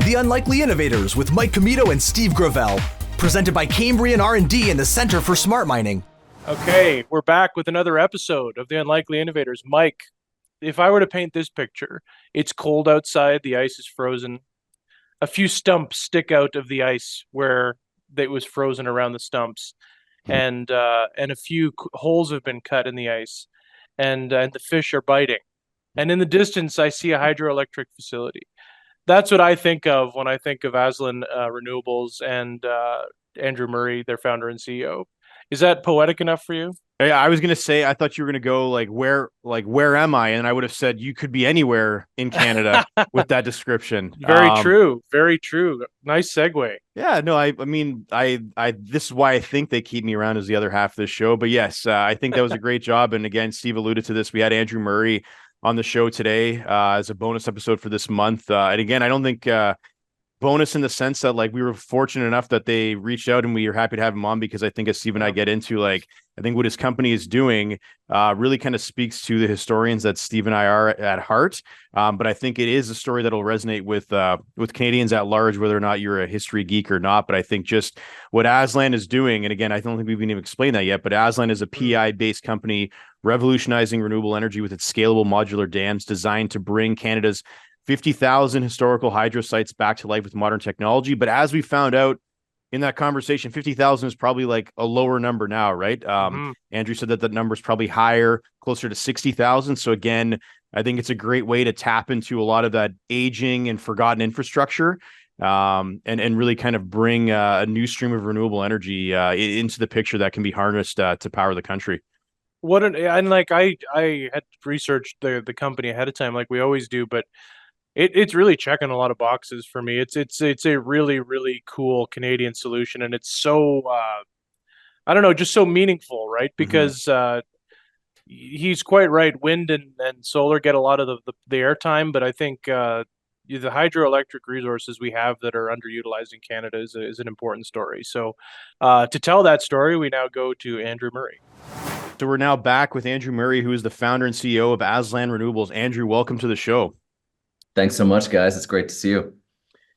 The Unlikely Innovators with Mike Commito and Steve Gravel. Presented by Cambrian R&D and the Center for Smart Mining. Okay, we're back with another episode of The Unlikely Innovators. Mike, if I were to paint this picture, it's cold outside, the ice is frozen. A few stumps stick out of the ice where it was frozen around the stumps. And a few holes have been cut in the ice. And the fish are biting. And in the distance, I see a hydroelectric facility. That's what I think of when I think of Aslan Renewables and Andrew Murray, their founder and CEO. Is that poetic enough for you? Yeah, I was gonna say I thought you were gonna go where am I? And I would have said you could be anywhere in Canada with that description. Very true. Very true. Nice segue. Yeah, no, I mean, I this is why I think they keep me around as the other half of this show. But yes, I think that was a great job. And again, Steve alluded to this. We had Andrew Murray on the show today as a bonus episode for this month. And again, I don't think bonus in the sense that like we were fortunate enough that they reached out and we are happy to have him on, because I think as Steve and I get into, like, I think what his company is doing really kind of speaks to the historians that Steve and I are at heart. But I think it is a story that'll resonate with Canadians at large, whether or not you're a history geek or not. But I think just what Aslan is doing, and again, I don't think we've even explained that yet, but Aslan is a PI-based company revolutionizing renewable energy with its scalable modular dams designed to bring Canada's 50,000 historical hydro sites back to life with modern technology. But as we found out in that conversation, 50,000 is probably like a lower number now, right? Andrew said that number is probably higher, closer to 60,000. So again, I think it's a great way to tap into a lot of that aging and forgotten infrastructure, and really kind of bring a new stream of renewable energy into the picture that can be harnessed to power the country. I had researched the company ahead of time, like we always do, but it's really checking a lot of boxes for me. It's a really, really cool Canadian solution, and it's so I don't know, just so meaningful, right? Because he's quite right. Wind and solar get a lot of the airtime, but I think the hydroelectric resources we have that are underutilized in Canada is an important story. So to tell that story, we now go to Andrew Murray. So we're now back with Andrew Murray, who is the founder and CEO of Aslan Renewables. Andrew, welcome to the show. Thanks so much, guys. It's great to see you.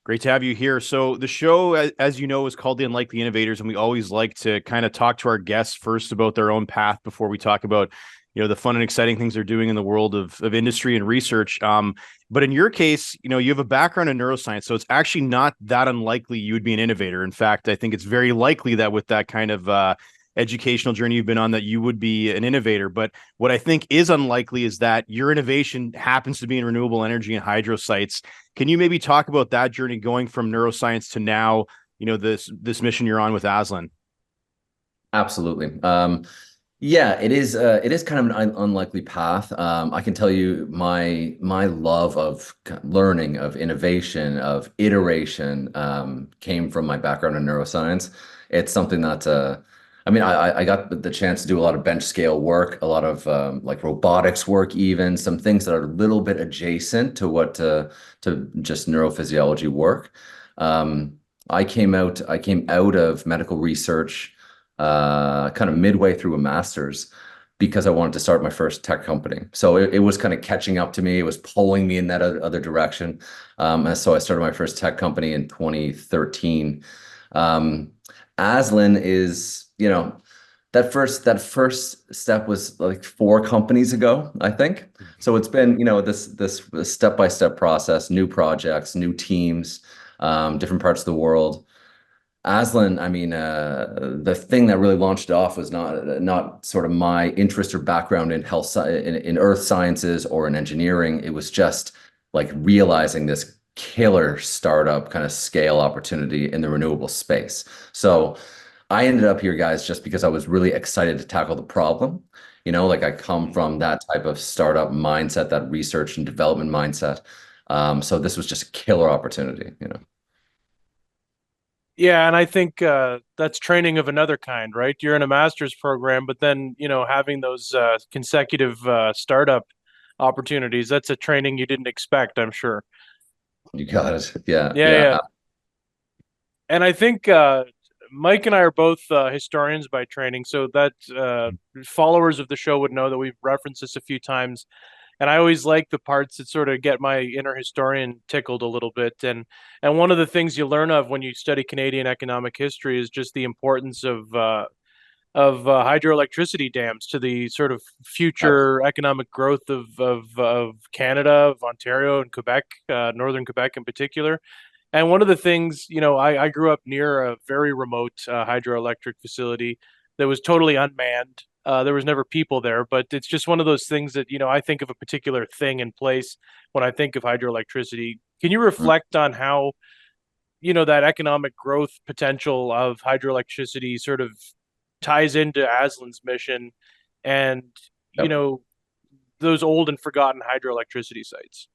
Great to have you here. So the show, as you know, is called The Unlikely Innovators, and we always like to kind of talk to our guests first about their own path before we talk about, you know, the fun and exciting things they're doing in the world of industry and research. But in your case, you know, you have a background in neuroscience, so it's actually not that unlikely you would be an innovator. In fact, I think it's very likely that with that kind of educational journey you've been on, that you would be an innovator. But what I think is unlikely is that your innovation happens to be in renewable energy and hydro sites. Can you maybe talk about that journey going from neuroscience to now, you know, this mission you're on with Aslan? Absolutely. Yeah, it is kind of an unlikely path. I can tell you my love of learning, of innovation, of iteration came from my background in neuroscience. It's something that I mean, I got the chance to do a lot of bench scale work, a lot of like robotics work, even some things that are a little bit adjacent to what to just neurophysiology work. I came out of medical research kind of midway through a master's because I wanted to start my first tech company. So it was kind of catching up to me. It was pulling me in that other direction. And so I started my first tech company in 2013. Aslan is, you know, that first step was like 4 companies ago, I think. So it's been, you know, this step-by-step process, new projects, new teams, different parts of the world. Aslan, I mean, the thing that really launched it off was not sort of my interest or background in in earth sciences or in engineering. It was just like realizing this killer startup kind of scale opportunity in the renewable space. So I ended up here, guys, just because I was really excited to tackle the problem. You know, like I come from that type of startup mindset, that research and development mindset. So this was just a killer opportunity, you know. Yeah, and I think that's training of another kind, right? You're in a master's program, but then, you know, having those consecutive startup opportunities, that's a training you didn't expect, I'm sure. You got it. Yeah. Yeah. And I think Mike and I are both historians by training, so that followers of the show would know that we've referenced this a few times. And I always like the parts that sort of get my inner historian tickled a little bit. And one of the things you learn of when you study Canadian economic history is just the importance of hydroelectricity dams to the sort of future economic growth of Canada, of Ontario and Quebec, northern Quebec in particular. And one of the things, I grew up near a very remote hydroelectric facility that was totally unmanned. There was never people there, but it's just one of those things that, I think of a particular thing in place when I think of hydroelectricity. Can you reflect on how, that economic growth potential of hydroelectricity sort of ties into Aslan's mission and, you Yep. know, those old and forgotten hydroelectricity sites?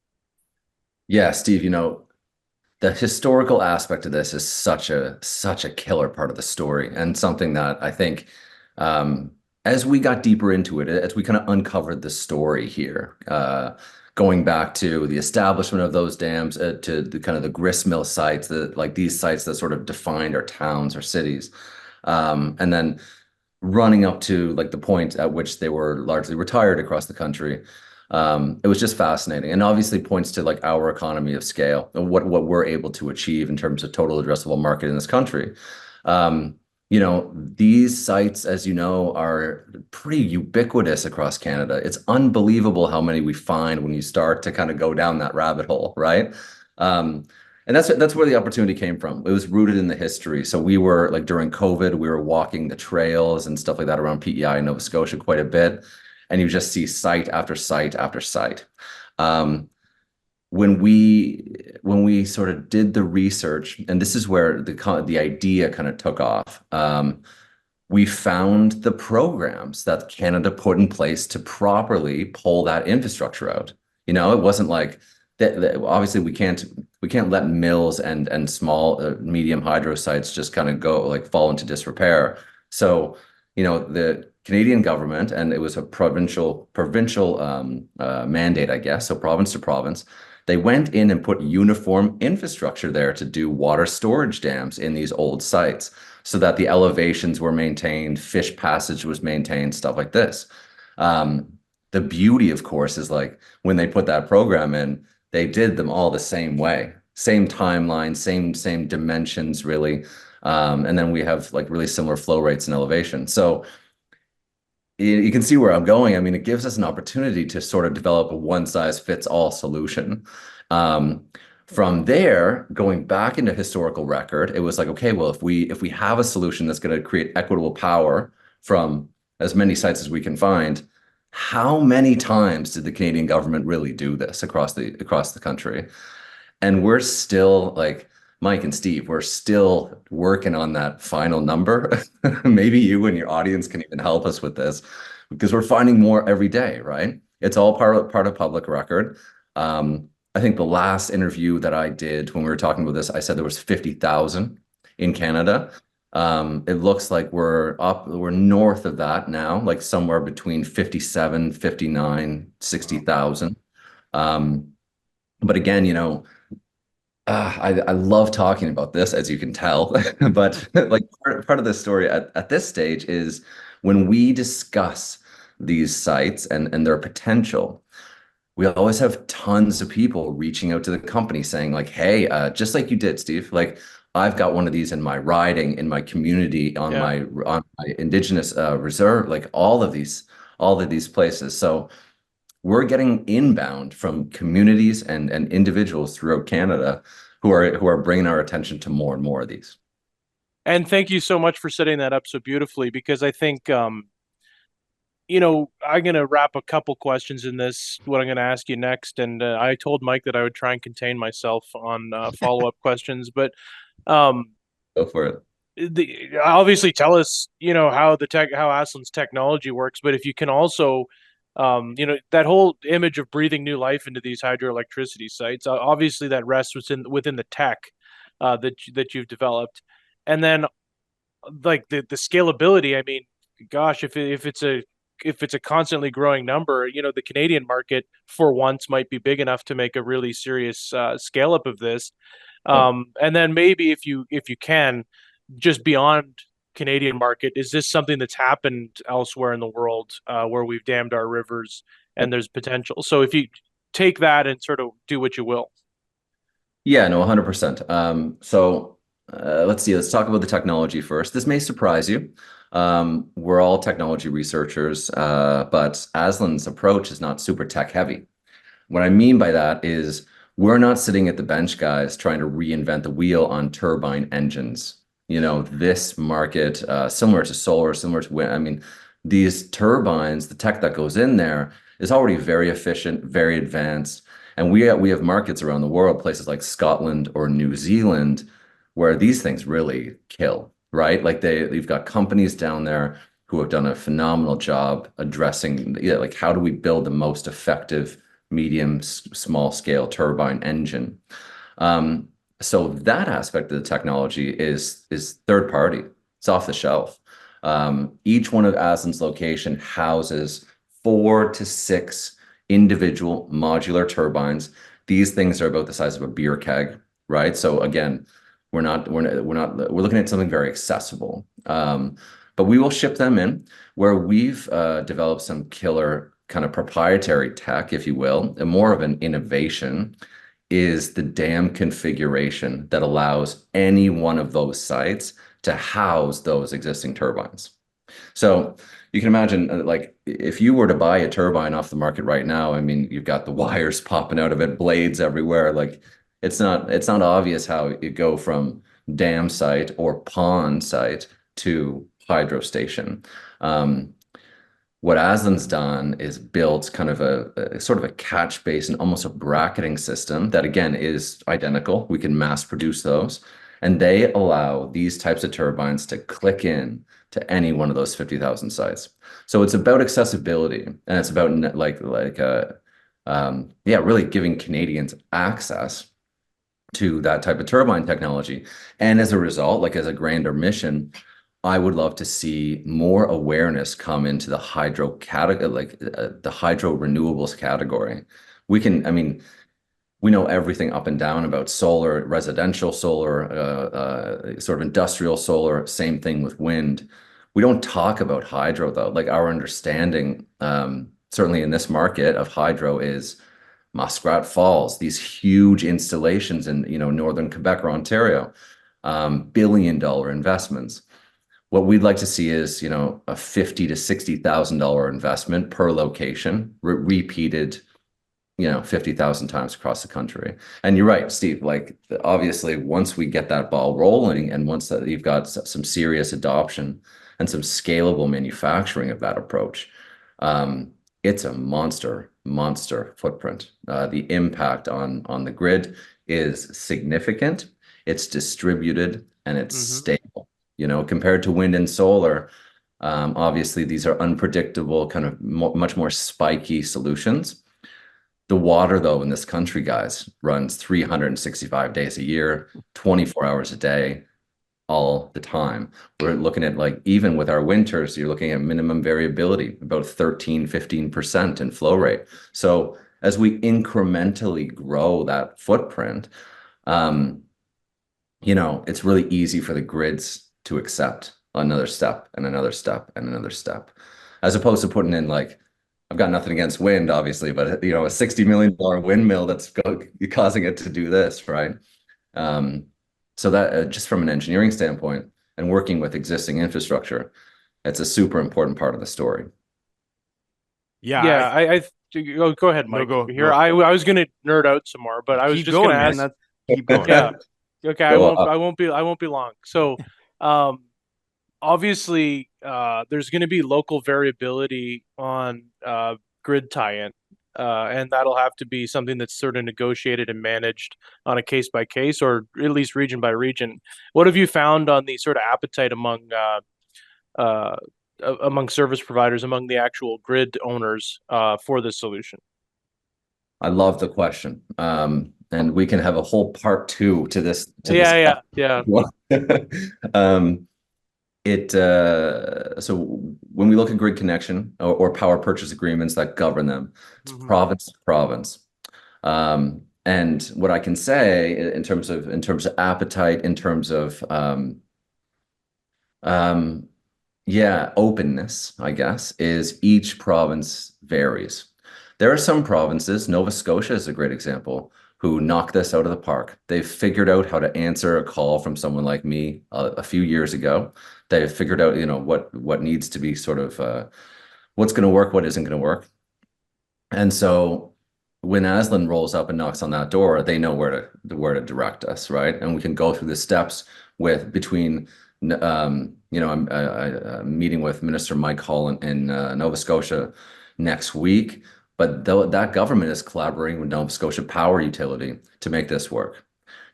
Yeah, Steve, the historical aspect of this is such a killer part of the story, and something that I think, as we got deeper into it, as we kind of uncovered the story here, going back to the establishment of those dams, to the kind of the grist mill sites, like these sites that sort of defined our towns or cities, and then running up to like the point at which they were largely retired across the country. It was just fascinating, and obviously points to like our economy of scale and what we're able to achieve in terms of total addressable market in this country. These sites, as you know, are pretty ubiquitous across Canada. It's unbelievable how many we find when you start to kind of go down that rabbit hole, right? And that's where the opportunity came from. It was rooted in the history. So we were like during COVID, we were walking the trails and stuff like that around PEI in Nova Scotia quite a bit, and you just see site after site after site. When we sort of did the research, and this is where the idea kind of took off. We found the programs that Canada put in place to properly pull that infrastructure out. It wasn't like that. Obviously, we can't let mills and small, medium hydro sites just kind of go like fall into disrepair. So, the Canadian government, and it was a provincial mandate, I guess, so province to province, they went in and put uniform infrastructure there to do water storage dams in these old sites so that the elevations were maintained, fish passage was maintained, stuff like this. The beauty, of course, is like when they put that program in, they did them all the same way, same timeline, same dimensions, really. And then we have like really similar flow rates and elevation. So you can see where I'm going. I mean, it gives us an opportunity to sort of develop a one-size-fits-all solution. From there, going back into historical record, it was like, okay, well, if we have a solution that's going to create equitable power from as many sites as we can find, how many times did the Canadian government really do this across the country? And we're still like, Mike and Steve, we're still working on that final number. Maybe you and your audience can even help us with this, because we're finding more every day, right? It's all part of public record. I think the last interview that I did when we were talking about this, I said there was 50,000 in Canada. It looks like we're north of that now, like somewhere between 57, 59, 60,000. But again, I love talking about this, as you can tell, but like part of the story at this stage is when we discuss these sites and their potential, we always have tons of people reaching out to the company saying like, hey, just like you did, Steve, like I've got one of these in my riding, in my community, on my Indigenous reserve, like all of these places. So we're getting inbound from communities and individuals throughout Canada who are bringing our attention to more and more of these. And thank you so much for setting that up so beautifully, because I think, I'm going to wrap a couple questions in this, what I'm going to ask you next. And I told Mike that I would try and contain myself on follow-up questions, but um, Go for it. obviously tell us, how how Aslan's technology works, but if you can also, that whole image of breathing new life into these hydroelectricity sites, obviously that rests within the tech that you've developed, and then like the scalability. I mean, gosh, if it's a constantly growing number, the Canadian market for once might be big enough to make a really serious scale up of this. And then maybe if you can, just beyond Canadian market, is this something that's happened elsewhere in the world where we've dammed our rivers and there's potential. So if you take that and sort of do what you will. Yeah, no, 100%. Let's see, let's talk about the technology first. This may surprise you. We're all technology researchers, but Aslan's approach is not super tech heavy. What I mean by that is we're not sitting at the bench, guys, trying to reinvent the wheel on turbine engines. This market, similar to solar, similar to wind, I mean, these turbines, the tech that goes in there is already very efficient, very advanced. And we have markets around the world, places like Scotland or New Zealand, where these things really kill, right? Like you've got companies down there who have done a phenomenal job addressing, like how do we build the most effective medium, small scale turbine engine. So that aspect of the technology is third party. It's off the shelf. Each one of Aslan's location houses 4 to 6 individual modular turbines. These things are about the size of a beer keg, right? So again, we're looking at something very accessible. But we will ship them in where we've developed some killer kind of proprietary tech, if you will, and more of an innovation is the dam configuration that allows any one of those sites to house those existing turbines. So you can imagine, like, if you were to buy a turbine off the market right now, I mean, you've got the wires popping out of it, blades everywhere. Like, it's not obvious how you go from dam site or pond site to hydro station. What Aslan's done is built kind of a sort of a catch basin, almost a bracketing system that, again, is identical. We can mass produce those. And they allow these types of turbines to click in to any one of those 50,000 sites. So it's about accessibility, and it's about really giving Canadians access to that type of turbine technology. And as a result, like as a grander mission, I would love to see more awareness come into the hydro category, like the hydro renewables category. We know everything up and down about solar, residential solar, sort of industrial solar, same thing with wind. We don't talk about hydro though. Like our understanding, certainly in this market of hydro is Muskrat Falls, these huge installations in, northern Quebec or Ontario, billion-dollar investments. What we'd like to see is, a $50,000 to $60,000 investment per location, repeated, 50,000 times across the country. And you're right, Steve, like obviously once we get that ball rolling and once that you've got some serious adoption and some scalable manufacturing of that approach, it's a monster footprint. The impact on the grid is significant. It's distributed and it's stable. Compared to wind and solar, obviously these are unpredictable, kind of much more spiky solutions. The water, though, in this country, guys, runs 365 days a year, 24 hours a day, all the time. We're looking at, like, even with our winters, you're looking at minimum variability, about 13-15% in flow rate. So as we incrementally grow that footprint, it's really easy for the grids to accept another step and another step and another step, as opposed to putting in, like, I've got nothing against wind, obviously, but a $60 million windmill that's causing it to do this, right? So that just from an engineering standpoint and working with existing infrastructure, it's a super important part of the story. Yeah, go ahead, Mike. No, Here, go. I was going to nerd out some more, but I was just going to ask. Keep going. Yeah. Okay, I won't be long. So, obviously, there's going to be local variability on grid tie-in, and that'll have to be something that's sort of negotiated and managed on a case by case, or at least region by region. What have you found on the sort of appetite among service providers, among the actual grid owners, for this solution? I love the question. And we can have a whole part 2 to this. Yeah. So when we look at grid connection or power purchase agreements that govern them, it's province to province. And what I can say in terms of appetite, in terms of openness, I guess, is each province varies. There are some provinces, Nova Scotia is a great example, who knock this out of the park. They've figured out how to answer a call from someone like me a few years ago. They've figured out, what needs to be sort of what's going to work, what isn't going to work. And so when Aslan rolls up and knocks on that door, they know where to direct us, right? And we can go through the steps between I'm meeting with Minister Mike Hall in Nova Scotia next week, but that government is collaborating with Nova Scotia Power Utility to make this work.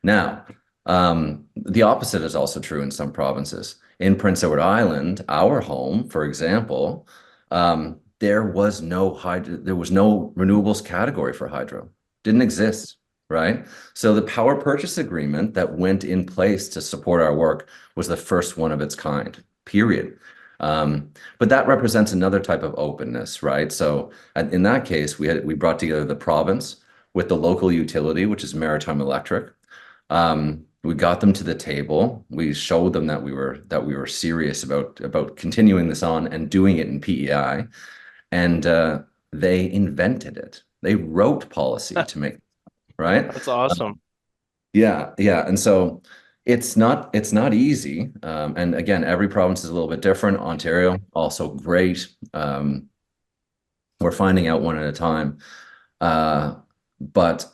Now, the opposite is also true in some provinces. In Prince Edward Island, our home, for example, there was no renewables category for hydro. Didn't exist, right? So the power purchase agreement that went in place to support our work was the first one of its kind, period. But that represents another type of openness, right? So in that case, we brought together the province with the local utility, which is Maritime Electric. We got them to the table. We showed them that we were serious about continuing this on and doing it in PEI, and they invented it. They wrote policy to make, right? That's awesome. Yeah. And so it's not easy. And again, every province is a little bit different. Ontario, also great. We're finding out one at a time. But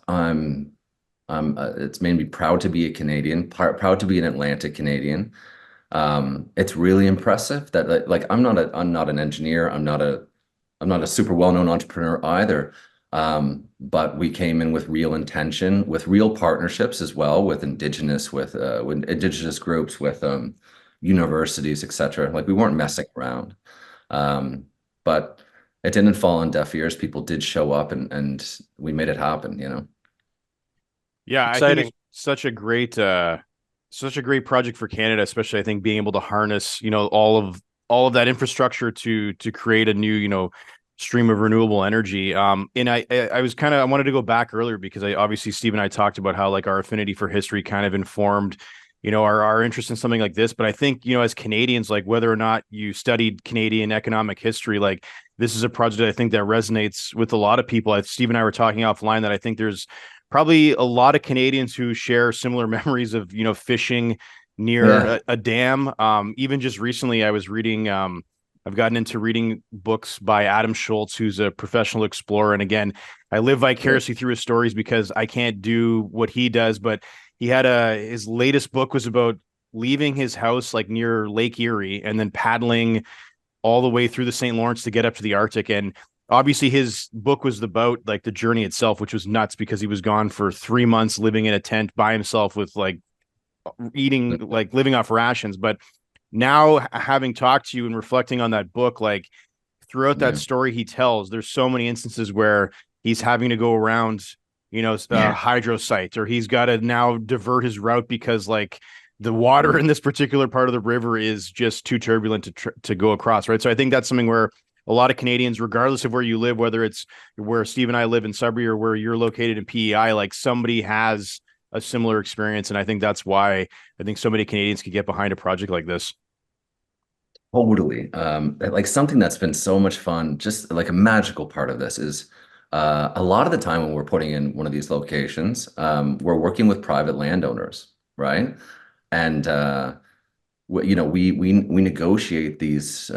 it's made me proud to be a Canadian, proud to be an Atlantic Canadian. It's really impressive that like I'm not an engineer. I'm not a super well-known entrepreneur either. But we came in with real intention, with real partnerships as well, with indigenous groups, with universities, etc. Like we weren't messing around. But it didn't fall on deaf ears. People did show up, and we made it happen, Yeah, I Exciting. think it's such a great project for Canada, especially I think being able to harness, all of that infrastructure to create a new, stream of renewable energy. And I wanted to go back earlier because obviously Steve and I talked about how like our affinity for history kind of informed, our interest in something like this. But I think, as Canadians, like whether or not you studied Canadian economic history, like this is a project I think that resonates with a lot of people. Steve and I were talking offline that I think there's probably a lot of Canadians who share similar memories of, fishing near a dam. Even just recently, I was reading, I've gotten into reading books by Adam Schultz, who's a professional explorer. And again, I live vicariously through his stories because I can't do what he does, but he had his latest book was about leaving his house like near Lake Erie and then paddling all the way through the St. Lawrence to get up to the Arctic. And obviously his book was about like the journey itself, which was nuts because he was gone for 3 months living in a tent by himself with like eating, like living off rations. But now having talked to you and reflecting on that book, like throughout that story he tells, there's so many instances where he's having to go around, hydro sites, or he's got to now divert his route because like the water in this particular part of the river is just too turbulent to go across. Right. So I think that's something where a lot of Canadians, regardless of where you live, whether it's where Steve and I live in Sudbury or where you're located in PEI, like somebody has a similar experience. And I think that's why I think so many Canadians could get behind a project like this. Totally. Like something that's been so much fun, just like a magical part of this is a lot of the time when we're putting in one of these locations, we're working with private landowners, right? And we negotiate these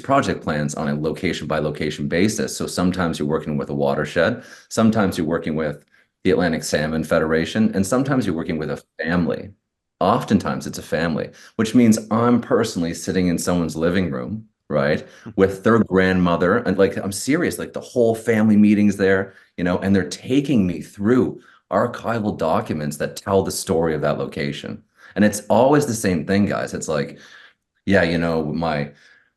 project plans on a location by location basis. So sometimes you're working with a watershed, sometimes you're working with the Atlantic Salmon Federation, and sometimes you're working with a family. Oftentimes it's a family, which means I'm personally sitting in someone's living room, right, with their grandmother, and like I'm serious, like the whole family meeting's there, and they're taking me through archival documents that tell the story of that location. And it's always the same thing, guys. It's like, yeah,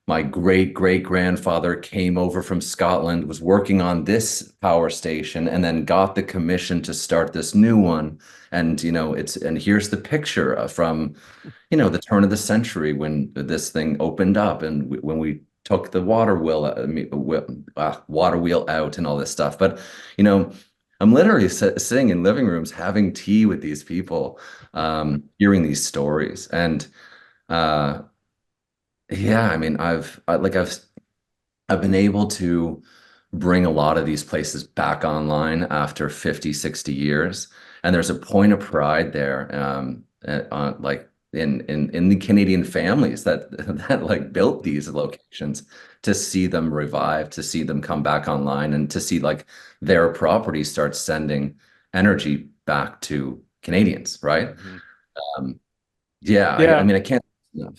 my great great grandfather came over from Scotland, was working on this power station, and then got the commission to start this new one. And and here's the picture from the turn of the century when this thing opened up, and when we took the water wheel out and all this stuff. But I'm literally sitting in living rooms having tea with these people, hearing these stories. And yeah, I mean, I've been able to bring a lot of these places back online after 50, 60 years. And there's a point of pride there, like in the Canadian families that that like built these locations, to see them revive, to see them come back online, and to see like their properties start sending energy back to Canadians, right? Mhm. Yeah, I Yeah. mean, I can't.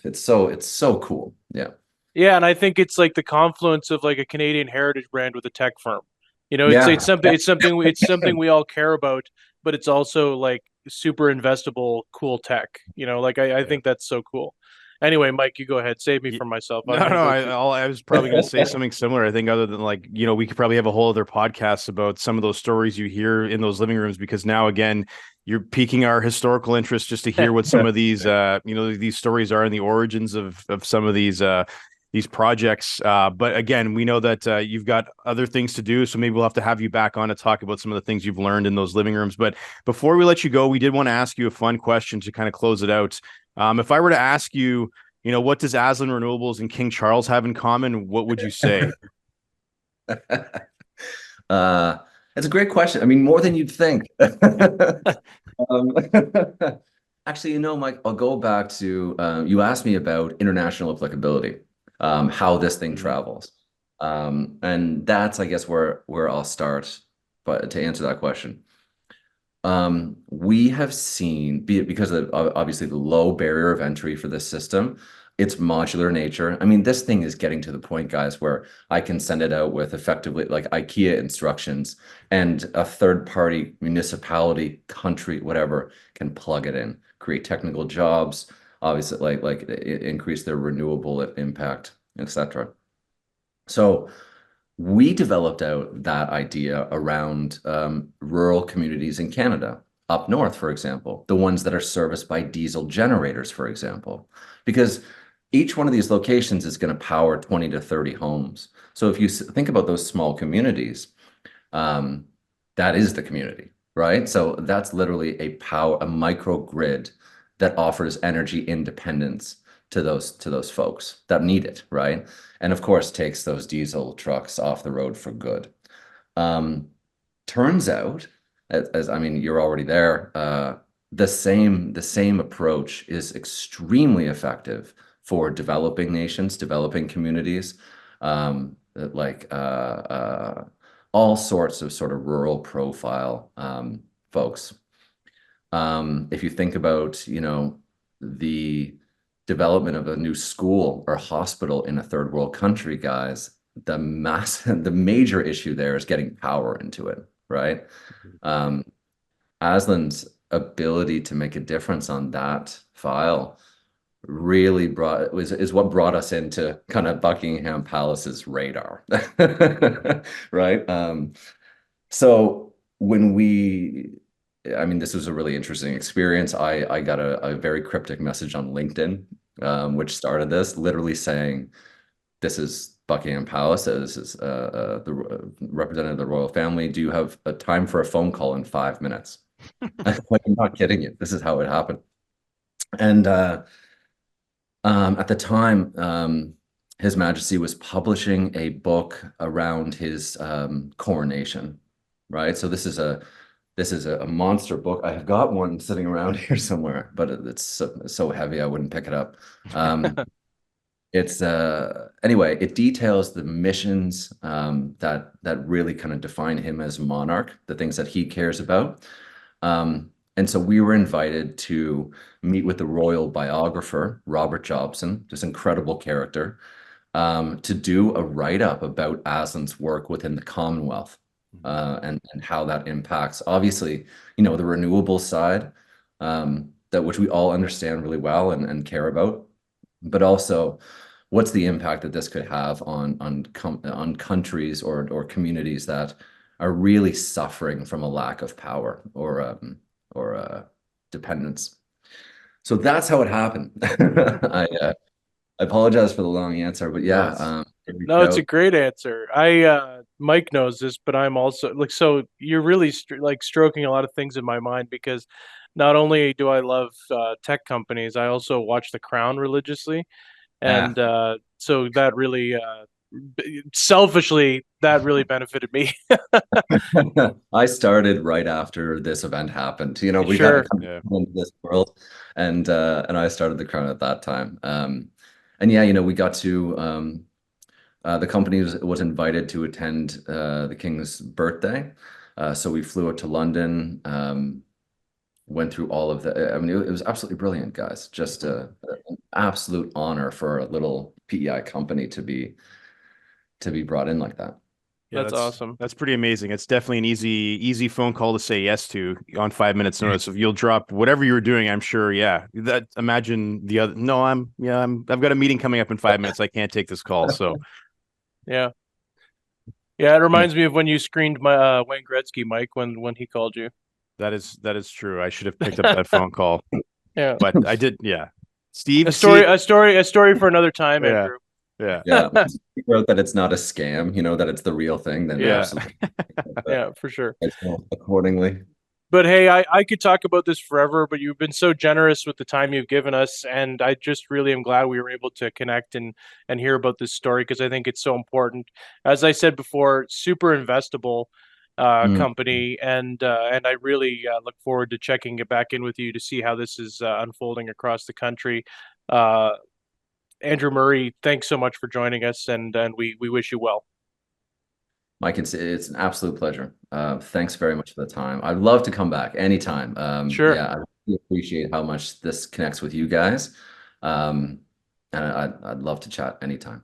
It's so cool. Yeah. Yeah, and I think it's like the confluence of like a Canadian heritage brand with a tech firm. It's Yeah. something we all care about, but it's also like super investable, cool tech. I Yeah. think that's so cool. Anyway, Mike, you go ahead. Save me Ye- from myself. I'm No, gonna no, go too. I was probably going to say something similar. I think other than like, we could probably have a whole other podcast about some of those stories you hear in those living rooms, because now again, you're piquing our historical interest just to hear what some of these, these stories are and the origins of some of these projects. But again, we know that you've got other things to do, so maybe we'll have to have you back on to talk about some of the things you've learned in those living rooms. But before we let you go, we did want to ask you a fun question to kind of close it out. If I were to ask you, what does Aslan Renewables and King Charles have in common? What would you say? Uh, that's a great question. I mean, more than you'd think. Um, actually, Mike, I'll go back to you asked me about international applicability, how this thing Mhm. travels. And that's, I guess, where I'll start. But to answer that question, we have seen, be it because of obviously the low barrier of entry for this system, its modular nature. I mean, this thing is getting to the point, guys, where I can send it out with effectively like IKEA instructions, and a third party municipality, country, whatever, can plug it in, create technical jobs, obviously increase their renewable impact, etc. So we developed out that idea around rural communities in Canada, up north, for example, the ones that are serviced by diesel generators, for example, because each one of these locations is going to power 20 to 30 homes. So if you think about those small communities, um, that is the community, right? So that's literally a microgrid that offers energy independence to those folks that need it, right? And of course, takes those diesel trucks off the road for good. Um, Turns out, as I mean, you're already there. The same approach is extremely effective for developing nations, developing communities, all sorts of sort of rural profile folks. If you think about, the development of a new school or hospital in a third world country, guys, the major issue there is getting power into it, right? Um, Aslan's ability to make a difference on that file really is what brought us into kind of Buckingham Palace's radar, right? So when I mean, this was a really interesting experience. I got a very cryptic message on LinkedIn, which started this, literally saying, "This is Buckingham Palace. This is the representative of the royal family. Do you have a time for a phone call in 5 minutes?" Like, I'm not kidding you. This is how it happened. And at the time, His Majesty was publishing a book around his coronation, right? So this is a monster book. I've got one sitting around here somewhere, but it's so heavy I wouldn't pick it up. It's anyway, it details the missions that really kind of define him as monarch, the things that he cares about. And so we were invited to meet with the royal biographer, Robert Jobson, this incredible character, to do a write-up about Aslan's work within the Commonwealth, and how that impacts, obviously, the renewable side, that which we all understand really well and care about, but also what's the impact that this could have on countries or communities that are really suffering from a lack of power or dependence. So that's how it happened. I apologize for the long answer, but No, yeah, it's I reached No, it's a out. great answer. Mike knows this, but I'm also like, so you're really like stroking a lot of things in my mind, because not only do I love tech companies, I also watch The Crown religiously, Yeah, and so that really selfishly, that really benefited me. I started right after this event happened. You know, we got to Sure. come Yeah. into this world, and I started the Crown at that time. And yeah, you know, we got to the company was invited to attend the King's birthday, so we flew out to London. Went through all of the. I mean, it was absolutely brilliant, guys. Just an absolute honor for a little PEI company to be brought in like that. Yeah, That's awesome. That's pretty amazing. It's definitely an easy phone call to say yes to on 5 minutes notice. If you'll drop whatever you were doing, I'm sure. Yeah, that imagine the other. No, I've got a meeting coming up in 5 minutes. I can't take this call. So Yeah. Yeah, it reminds me of when you screened my Wayne Gretzky, Mike, when he called you. that is true. I should have picked up that phone call, Yeah. but I did. Yeah, Steve. A story for another time, Yeah. Andrew. Yeah. Yeah, figure out that it's not a scam, you know, that it's the real thing, then Yeah. absolutely Yeah, for sure. accordingly. But hey, I could talk about this forever, but you've been so generous with the time you've given us, and I just really am glad we were able to connect and hear about this story, because I think it's so important. As I said before, super investable company, and I really look forward to checking it back in with you to see how this is unfolding across the country. Andrew Murray, thanks so much for joining us, and we wish you well. Mike, it's an absolute pleasure. Thanks very much for the time. I'd love to come back anytime. Sure. Yeah, I really appreciate how much this connects with you guys. And I'd love to chat anytime.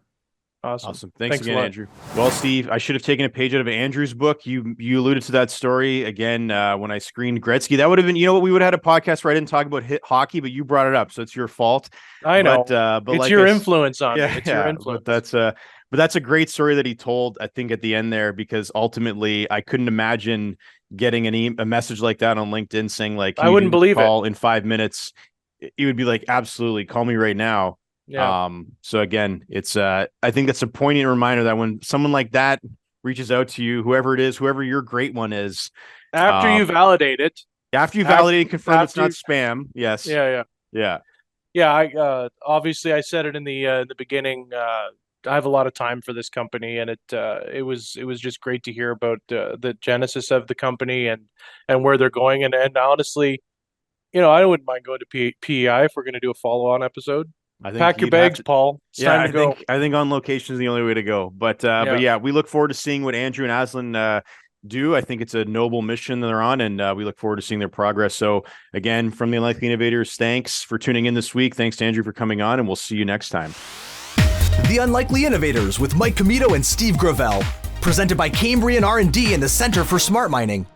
Awesome. Thanks a again, lot. Andrew. Well, Steve, I should have taken a page out of Andrew's book. You alluded to that story again when I screened Gretzky. That would have been, you know what, we would have had a podcast where I didn't talk about hockey, but you brought it up, so it's your fault. I know. But it's like your influence on me. It's your yeah, influence. but that's a great story that he told, I think, at the end there, because ultimately I couldn't imagine getting a message like that on LinkedIn saying like, I wouldn't believe call in 5 minutes. You would be like, absolutely, call me right now. Yeah. So again, it's I think that's a poignant reminder that when someone like that reaches out to you, whoever it is, whoever your great one is, After you validate it. After you validate and confirm it's not spam. Yes. Yeah. I obviously I said it in the beginning. I have a lot of time for this company, and it was just great to hear about the genesis of the company and where they're going. And honestly, you know, I wouldn't mind going to PEI if we're going to do a follow-on episode. I think Pack your bags, Paul. It's time to go. I think on location is the only way to go. But yeah, we look forward to seeing what Andrew and Aslan do. I think it's a noble mission that they're on, and we look forward to seeing their progress. So again, from the Unlikely Innovators, thanks for tuning in this week. Thanks to Andrew for coming on, and we'll see you next time. The Unlikely Innovators with Mike Commito and Steve Gravel, presented by Cambrian R&D and the Center for Smart Mining.